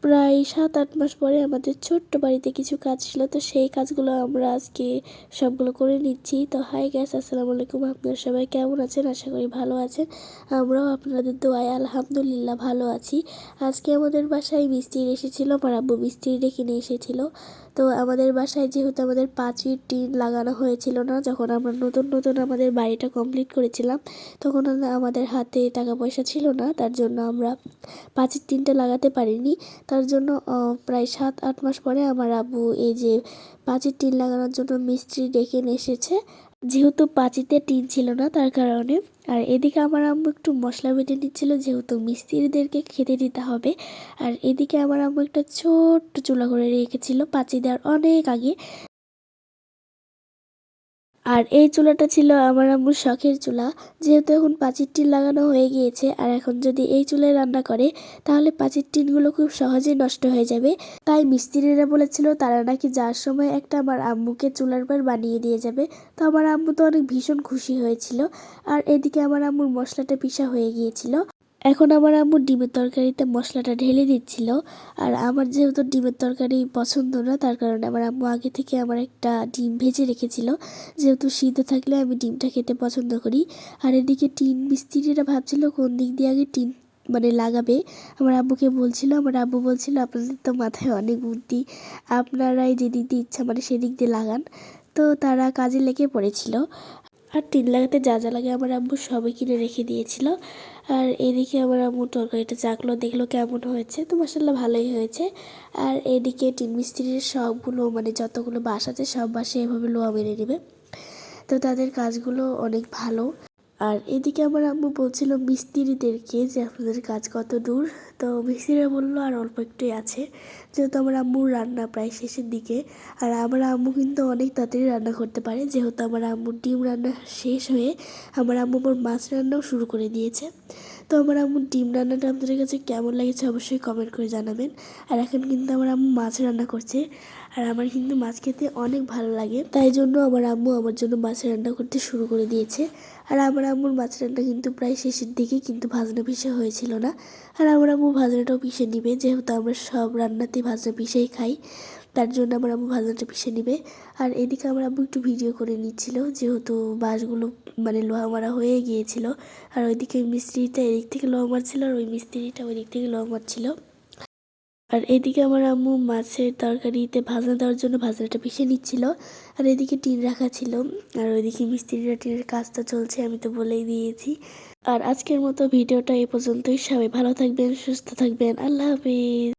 প্রায় ৭-৮ মাস পরে আমাদের ছোট্ট বাড়িতে কিছু কাজ ছিল, তো সেই কাজগুলো আমরা আজকে সবগুলো করে নিচ্ছি। তো হাই গাইস, আসসালামু আলাইকুম। আপনারা সবাই কেমন আছেন? আশা করি ভালো আছেন। আমরাও আপনাদের দোয়ায় আলহামদুলিল্লাহ ভালো আছি। আজকে আমাদের বাসায় মিস্ত্রি এসেছিল, আমার আব্বু মিস্ত্রি ডেকে নিয়ে এসেছিল। তো আমাদের বাসায় যেহেতু আমাদের পাঁচির টিন লাগানো হয়েছিল না, যখন আমরা নতুন আমাদের বাড়িটা কমপ্লিট করেছিলাম, তখন আমাদের হাতে টাকা পয়সা ছিল না, তার জন্য আমরা পাঁচির টিনটা লাগাতে পারিনি। তার জন্য প্রায় 7-8 মাস পরে আমার আব্বু এই যে পাঁচির টিন লাগানোর জন্য মিস্ত্রি ডেকে নিয়ে এসেছে, যেহেতু পাঁচিতে টিন ছিল না তার কারণে। আর এদিকে আমার আম্মু একটু মশলা বেটে নিচ্ছিল, যেহেতু মিস্ত্রিদেরকে খেতে দিতে হবে। আর এদিকে আমার আম্মু একটা ছোট্ট চুলা করে রেখেছিল পাঁচি দেওয়ার অনেক আগে। আর এই চুলাটা ছিল আমার আম্মুর শখের চুলা, যেহেতু এখন পাঁচির টিন লাগানো হয়ে গিয়েছে, আর এখন যদি এই চুলায় রান্না করে তাহলে পাঁচির টিনগুলো খুব সহজেই নষ্ট হয়ে যাবে। তাই মিস্ত্রিরা বলেছিল তারা নাকি যাওয়ার সময় একটা আমার আম্মুকে চুলার পর বানিয়ে দিয়ে যাবে। তো আমার আম্মু তো অনেক ভীষণ খুশি হয়েছিল। আর এদিকে আমার আম্মুর মশলাটা পিষা হয়ে গিয়েছিল। এখন আমার আম্মু ডিমের তরকারিতে মশলাটা ঢেলে দিচ্ছিল। আর আমার যেহেতু ডিমের তরকারি পছন্দ না, তার কারণে আমার আম্মু আগে থেকে আমার একটা ডিম ভেজে রেখেছিল, যেহেতু সিদ্ধ থাকলে আমি ডিমটা খেতে পছন্দ করি। আর এদিকে টিন মিস্ত্রিরা ভাবছিল কোন দিক দিয়ে আগে টিন লাগাবে। আমার আব্বুকে বলছিল, আমার আব্বু বলছিল আপনাদের তো মাথায় অনেক বুদ্ধি, আপনারাই যেদিক দিয়ে ইচ্ছা সেদিক দিয়ে লাগান। তো তারা কাজে লেগে পড়েছিল। আর টিন লাগাতে যা যা লাগে আমার আম্মু সবই কিনে রেখে দিয়েছিল। আর এদিকে আমার আম্মু তরকারিটা চাখলো, দেখলো কেমন হয়েছে, তো মাসাল্লাহ ভালোই হয়েছে। আর এদিকে টিন মিস্ত্রির সবগুলো যতগুলো বাস আছে সব বাসে এভাবে লোহা মেরে নেবে, তো তাদের কাজগুলো অনেক ভালো। আর এদিকে আমার আম্মু বলছিল মিস্ত্রিদেরকে যে আপনাদের কাজ কত দূর। তো মিস্ত্রিরা বললো আর অল্প একটুই আছে, যেহেতু আমার আম্মুর রান্না প্রায় শেষের দিকে। আর আমার আম্মু কিন্তু অনেক তাড়াতাড়ি রান্না করতে পারে, যেহেতু আমার আম্মুর ডিম রান্না শেষ হয়ে আমার আম্মু আবার মাছ রান্নাও শুরু করে দিয়েছে। তো আমার আম্মুর ডিম রান্নাটা আপনাদের কাছে কেমন লেগেছে অবশ্যই কমেন্ট করে জানাবেন। আর এখন কিন্তু আমার আম্মু মাছ রান্না করছে, আর আমার কিন্তু মাছ খেতে অনেক ভালো লাগে, তাই জন্য আমার আম্মু আমার জন্য মাছ রান্না করতে শুরু করে দিয়েছে। আর আমার আম্মুর মাছ রান্না কিন্তু প্রায় শেষের দিকে, কিন্তু ভাজনা পিষা হয়েছিল না। আর আমার আম্মু ভাজনাটাও পিষে নিবে, যেহেতু আমরা সব রান্নাতেই ভাজনা পিষেই খাই, তার জন্য আমার আম্মু ভাজনাটা পিষে নিবে। আর এদিকে আমার আম্মু একটু ভিডিও করে নিচ্ছিল, যেহেতু বাঁশগুলো লোহা মারা হয়ে গিয়েছিল। আর ওইদিকে মিস্ত্রিটা এদিক থেকে লোহা মারছিল, আর ওই মিস্ত্রিটা ওই দিক থেকে লোহা মারছিল। আর এদিকে আমার আম্মু মাছের তরকারিতে ভাজা দেওয়ার জন্য ভাজাটা পিষে নিচ্ছিল। আর এদিকে টিন রাখা ছিল, আর ওইদিকে মিস্ত্রিরা টিনের কাজটা চলছে, আমি তো বলেই দিয়েছি। আর আজকের মতো ভিডিওটা এ পর্যন্তই। সবাই ভালো থাকবেন, সুস্থ থাকবেন, আল্লাহ হাফিজ।